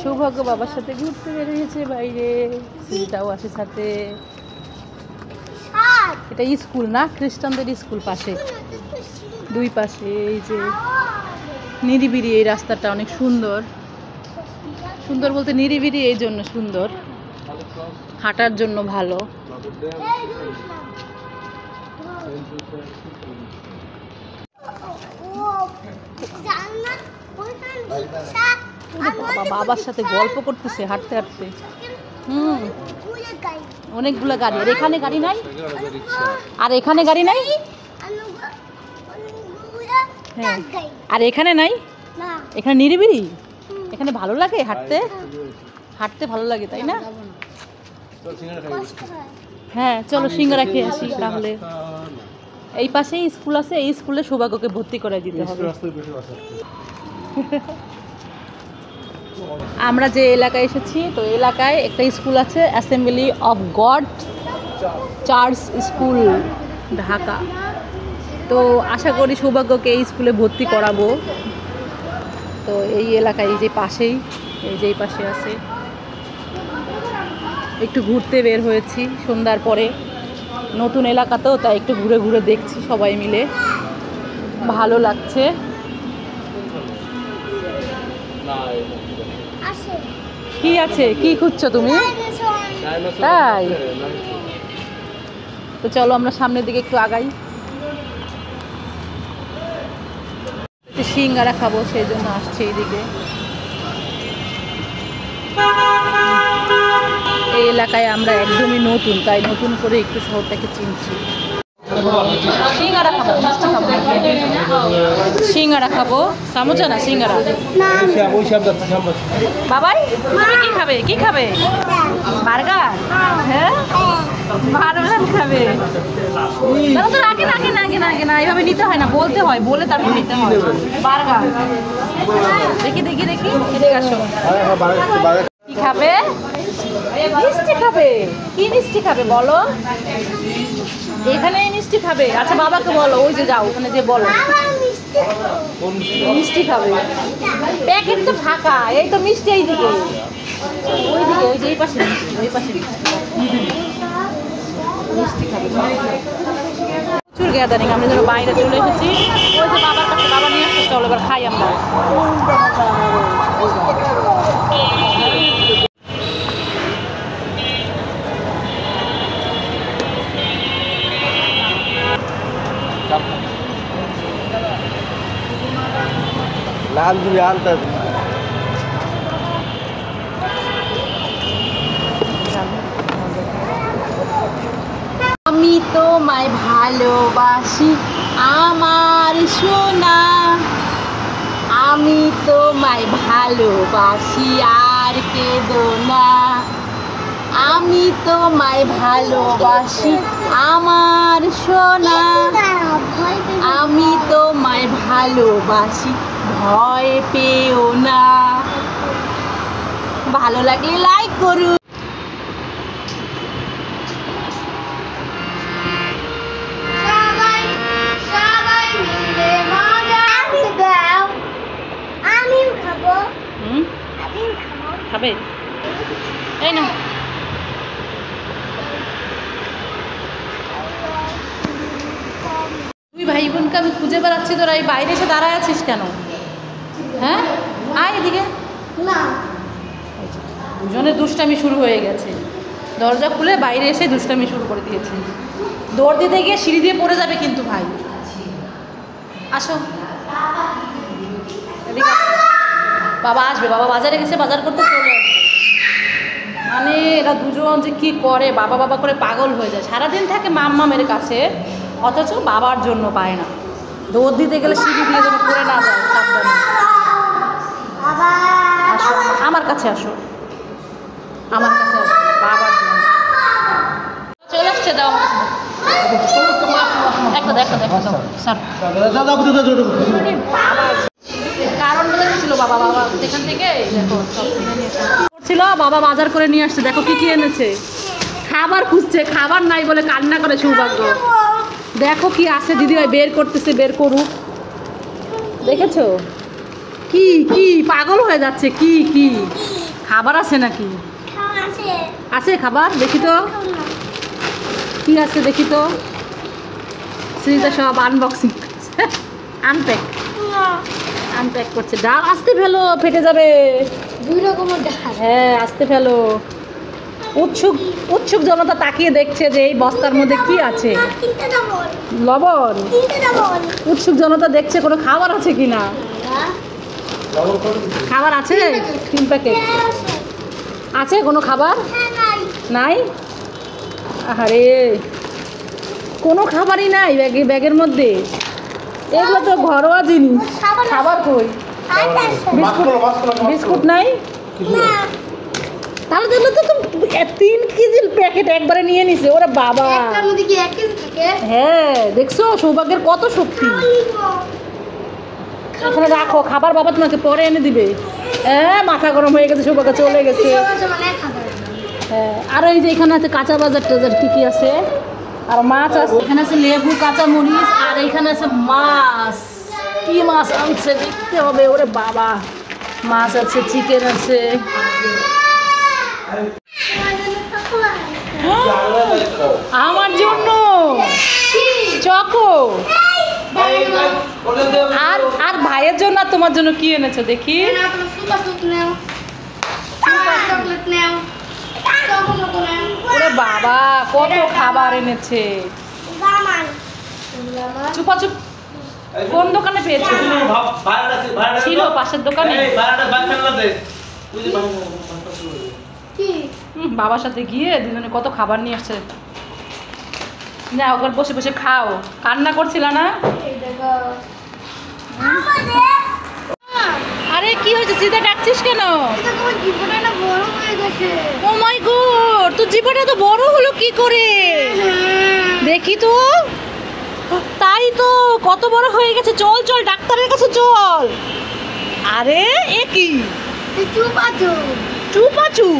সৌভাগ্য বাবার সাথে ঘুরতে বেরিয়েছে বাইরে, সিঁড়িটাও আছে সাথে। এটা স্কুল না, খ্রিস্টানদের স্কুল পাশে, দুই পাশে। এই যে নিরিবিলি, এই রাস্তাটা অনেক সুন্দর। সুন্দর বলতে নিরিবিলি এই জন্য সুন্দর, হাঁটার জন্য ভালো। বাবার সাথে গল্প করতেছে হাঁটতে হাঁটতে। অনেকগুলো গাড়ি। আর এখানে গাড়ি নাই? আর এখানে গাড়ি নাই? হ্যাঁ, আর এখানে নাই? এখানে নিরিবিলি, এখানে ভালো লাগে হাঁটতে, হাঁটতে ভালো লাগে তাই না? হ্যাঁ চলো সিঙ্গারা খেয়ে আসি তাহলে। এই পাশেই স্কুল আছে, এই স্কুলে সৌভাগ্যকে ভর্তি করে দিতে হবে। আমরা যে এলাকায় এসেছি, তো এলাকায় একটা স্কুল আছে, assembly of god church school Dhaka. তো আশা করি সৌভাগ্যকে এই স্কুলে ভর্তি করাবো। তো এই এলাকায় এই যে পাশেই, এই যে এই পাশে আছে। একটু ঘুরতে বের হয়েছি সন্ধ্যার পরে, নতুন এলাকাতেও, তাই একটু ঘুরে ঘুরে দেখছি সবাই মিলে, ভালো লাগছে। কি আছে, কি খুঁজছো তুমি? তাই তো চলো আমরা সামনের দিকে একটু আগাই। সিঙ্গারা খাবো সেই জন্য আসছে এইদিকে। এই এলাকায় আমরা একদমই নতুন, তাই নতুন করে একটু শহরটাকে চিনছি। সিঙ্গারা খাবো, সিঙ্গারা খাবো, সামোসা না সিঙ্গারা। বাবাই তুমি কি খাবে, কি খাবে? বার্গার? হ্যাঁ বার্গার খাবে। তো আগে না আগে না আগে না আগে না, এইভাবে নিতে হয় না, বলতে হয়, বলে তারপর নিতে হয়। বার্গার দেখি দেখি দেখি, এদিকে আসো। কি খাবে? মিষ্টি খাবে। কি মিষ্টি খাবে বলো? এখানে মিষ্টি খাবে? আচ্ছা বাবাকে বলো, ওই যে যাও ওখানে যে বলো মিষ্টি খাবে। প্যাকেট তো ফাঁকা, এই তো মিষ্টি এইদিকে, ওইদিকে, ওই যে এই পাশে মিষ্টি, ওই পাশে মিষ্টি খাবে। প্রচুর গ্যাদারিং, আমরা যেন বাইরে চলে এসেছি। ওই যে বাবার কাছে, বাবা নিয়ে আসছে, চলো এবার খাই আমরা। লাল দিবি আনতে। আমি তোমায় ভালোবাসি আমার সোনা, আমি তোমায় ভালোবাসি আর কেঁদো না, আমি তোমায় ভালোবাসি আমার সোনা, আমি তোমায় ভালোবাসি ভয় পেও না। ভালো লাগলে লাইক করুন। খাবে? এই না তুই ভাই বোনকে আমি খুঁজে বেড়াচ্ছি, তোরা এই বাইরে এসে দাঁড়ায় আছিস কেন? হ্যাঁ আয় এদিকে। না দুজনের দুষ্টামি শুরু হয়ে গেছে, দরজা খুলে বাইরে এসে দুষ্টামি শুরু করে দিয়েছে। দৌড় দিতে গিয়ে সিঁড়ি দিয়ে পড়ে যাবে কিন্তু ভাই। আসো এদিকে। বাবা আসবে, বাবা বাজারে গেছে, বাজার করতে চলে আসবে। মানে এরা দুজন যে কি করে, বাবা বাবা করে পাগল হয়ে যায়। সারাদিন থাকে মাম্মামের কাছে, অথচ বাবার জন্য পায় না। দৌড় দিতে গেলে সিঁড়ি দিয়ে যেন পড়ে না যায়, সাবধানে। আসো আমার কাছে, আসো আমার কাছে, আসো বাবার জন্য। চলে আসছে, দাও একটা দেখো দেখো স্যার। কারণ ছিল বাবা, বাবা এখান থেকে দেখো ছিল, বাবা বাজার করে নিয়ে আসছে। দেখো কি কি এনেছে, খাবার খুঁজছে, খাবার নাই বলে কান্না করে সৌভাগ্য। দেখো কি আছে, দিদিভাই বের করতেছে, বের করুক। দেখেছো কি কি পাগল হয়ে যাচ্ছে, কি কি খাবার আছে নাকি? আছে খাবার, দেখি তো কি আছে, দেখি তো। শ্রীতা সব আনবক্সিং আনপ্যাক আনপ্যাক করছে। ডাল আসতে ফেলো, ফেটে যাবে। 2 রকমের ডাল। হ্যাঁ আসতে ফেলো। উৎসুক উৎসুক জনতা তাকিয়ে দেখছে যে এই বস্তার মধ্যে কি আছে। লবণ। উৎসুক জনতা দেখছে কোনো খাবার আছে কিনা। খাবার আছে? 3 প্যাকেট আছে। কোনো খাবার নাই? আরে কোনো খাবারই নাই ব্যাগের মধ্যে। এগুলো তো ঘরোয়া জিনিস, খাবার কই? বিস্কুট নাই? তাহলে দেখলো তো 3 কেজির প্যাকেট একবারে নিয়ে নিছে। ওরে বাবা, হ্যাঁ দেখছো সৌভাগ্যের কত শক্তি। এখানে রাখো খাবার, বাবা তোমাকে পরে এনে দিবে। হ্যাঁ মাথা গরম হয়ে গেছে, সৌভাগ্য চলে গেছে। হ্যাঁ আর এই যে এখানে আছে কাঁচা বাজার টাজার কি কি আছে, আর মাছ আছে। এখানে আছে লেবু, কাঁচা মরিচ, আর এখানে আছে মাছ। কি মাছ আনছে দেখতে হবে। ওরে বাবা, মাছ আছে, চিকেন আছে। আমার জন্য চকো। আর আর ভাইয়ের জন্য আর তোমার জন্য কি এনেছো দেখি। ওরে বাবা কত খাবার এনেছে। চুপা চুপ। কোন দোকানে পেয়েছো? ছিল পাশের দোকানে। বাবার সাথে গিয়ে দুজনে কত খাবার নিয়ে আসছে। না ওখানে বসে বসে খাও। কান্না করছিল না? আরে কি হয়েছে, সিধা ডাকছিস কেন? ও মাই গড, তোর জিভটা তো বড় হলো কি করে? দেখি তো। তাই তো, কত বড় হয়ে গেছে। চল চল ডাক্তারের কাছে চল। আরে এ কি? চুপাচু,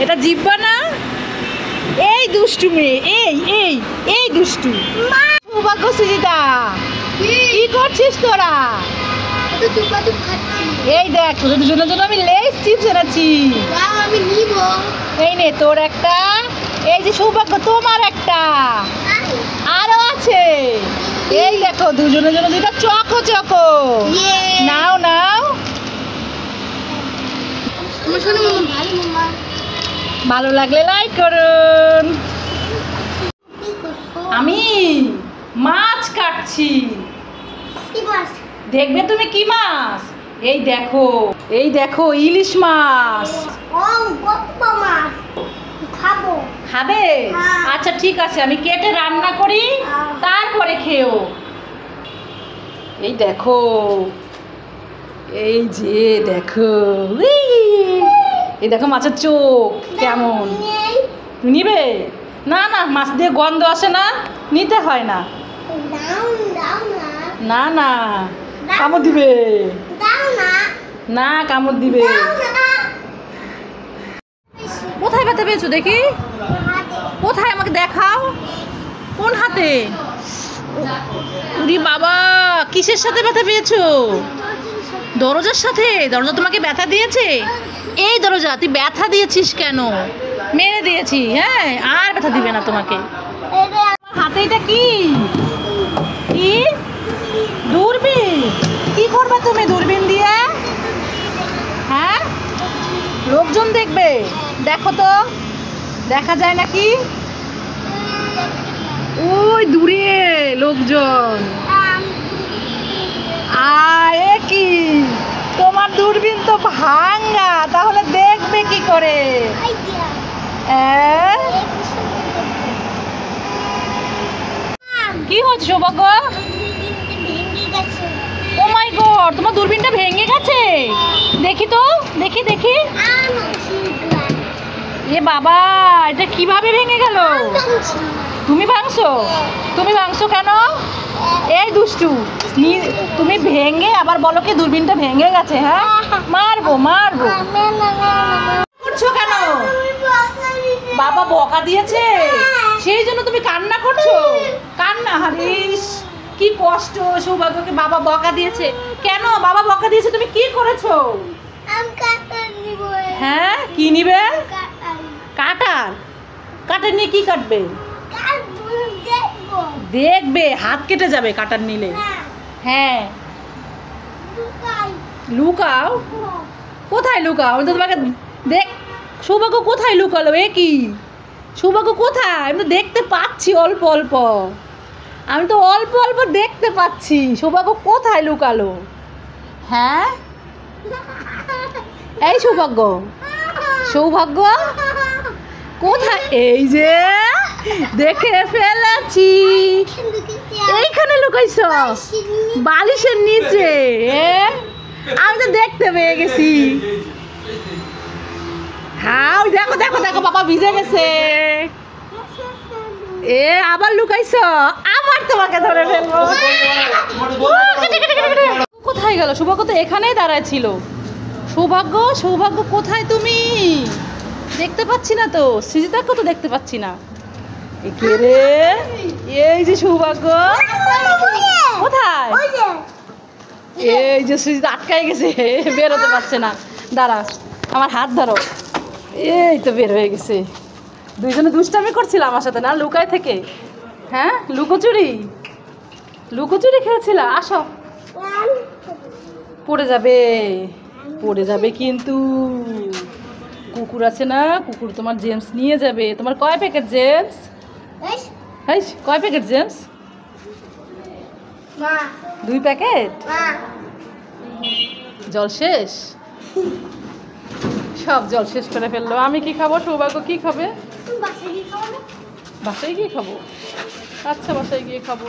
এটা জিব্বা না? এই দুষ্টু মেয়ে, এই দুষ্টু। সৌভাগ্য সুজিতা কি করছিস তোরা? এই দেখ তোদের দুজনের জন্য আমি লেস চিপস এনেছি। এই নে তোর একটা, এই যে সৌভাগ্য তোমার একটা, আরো আছে। এই দেখো দুজনের জন্য দুইটা চকো চকো। নাও নাও। ভালো লাগলে লাইক করুন। আমি মাছ কাটছি। দেখবে তুমি কি মাছ? এই দেখো ইলিশ মাছ। খাবে? আচ্ছা ঠিক আছে, আমি কেটে রান্না করি, তারপরে খেও। এই দেখো, এই যে দেখো, এই দেখো মাছের চোখ কেমন। নিবে? না না, মাছ দিয়ে গন্ধ আসে না, নিতে হয় না। না না, কামড় দিবে না, কামড় দিবে। কোথায় ব্যথা পেয়েছো দেখি? কোথায় আমাকে দেখাও। কোন হাতে? উরি বাবা, কিসের সাথে ব্যথা পেয়েছো? দরজার সাথে? দরজা তোমাকে ব্যথা দিয়েছে? এই দরজা তুই ব্যথা দিয়েছিস কেন? মেরে দিয়েছি। হ্যাঁ আর ব্যথা দিবে না তোমাকে। হাতে এটা কি? কি দূরবীন? কি করবে তুমি দূরবীন দিয়ে? হ্যাঁ লোকজন দেখবে। দেখো তো দেখা যায় নাকি? ওই দূরে লোকজন। আরে কি তোমার দূরবীন তো ভাঙা, তাহলে দেখবে কি করে? কি হচ্ছে সৌভাগ্য? ও মাই গড, তোমার দূরবীনটা ভেঙে গেছে। দেখি তো, দেখি দেখি। এ বাবা, এটা কিভাবে ভেঙে গেল? তুমি ভাঙছো? তুমি ভাঙছো কেন? এই দুষ্টু, তুমি ভেঙে আবার বলো কি দূরবীনটা ভেঙে গেছে? হ্যাঁ মারবো মারবো। করছো কেন? বাবা বকা দিয়েছে সেই জন্য তুমি কান্না করছো? কান্না, হারিস কি কষ্ট। সৌভাগ্যকে বাবা বকা দিয়েছে কেন? বাবা বকা দিয়েছে, তুমি কি করেছো? হ্যাঁ কি নিবে? কাটার। কাটার নিয়ে কি কাটবে? দেখবে হাত কেটে যাবে কাটার নিলে। হ্যাঁ লুকাও। কোথায় লুকাও? আমি তো তোমাকে দেখ। সৌভাগ্য কোথায় লুকালো? এ কি সৌভাগ্য কোথায়? আমি তো দেখতে পাচ্ছি অল্প অল্প। আমি তো অল্প অল্প দেখতে পাচ্ছি। সৌভাগ্য কোথায় লুকালো? হ্যাঁ এই সৌভাগ্য, সৌভাগ্য কোথায়? এই যে দেখে ফেলেছি। এইখানে লুকাইছ বালিশের নিচে। আমি তো দেখতে পেয়ে গেছি। হ্যাঁ দেখো দেখো দেখো বাবা ভিজে গেছে। এ আবার লুকাইছ, আবার তোমাকে ধরে ফেলবো। কোথায় গেল সৌভাগ্য? তো এখানেই দাঁড়ায় ছিল। সৌভাগ্য, সৌভাগ্য কোথায় তুমি? দেখতে পাচ্ছি না তো। সৃজিতাকে তো দেখতে পাচ্ছি না। কে রে? এই যে সৌভাগ্য। কোথায়? এই যে সৃজিতা আটকাই গেছে, বেরোতে পারছে না। দাঁড়া আমার হাত ধরো। এই তো বের হয়ে গেছে। দুইজনে দুষ্টামি করছিল আমার সাথে না লুকায় থেকে? হ্যাঁ লুকোচুরি, লুকোচুরি খেলছিল। আসো। পড়ে যাবে, পড়ে যাবে কিন্তু। কুকুর আছে না, কুকুর তোমার জেমস নিয়ে যাবে। তোমার কয় প্যাকেট জেমস? হ্যাঁ কয় প্যাকেট জেমস? 2 প্যাকেট। জল শেষ, সব জল শেষ করে ফেললো। আমি কি খাবো? সৌভাগ্য কি খাবে? বাসায় গিয়ে খাবো। আচ্ছা বাসায় গিয়ে খাবো।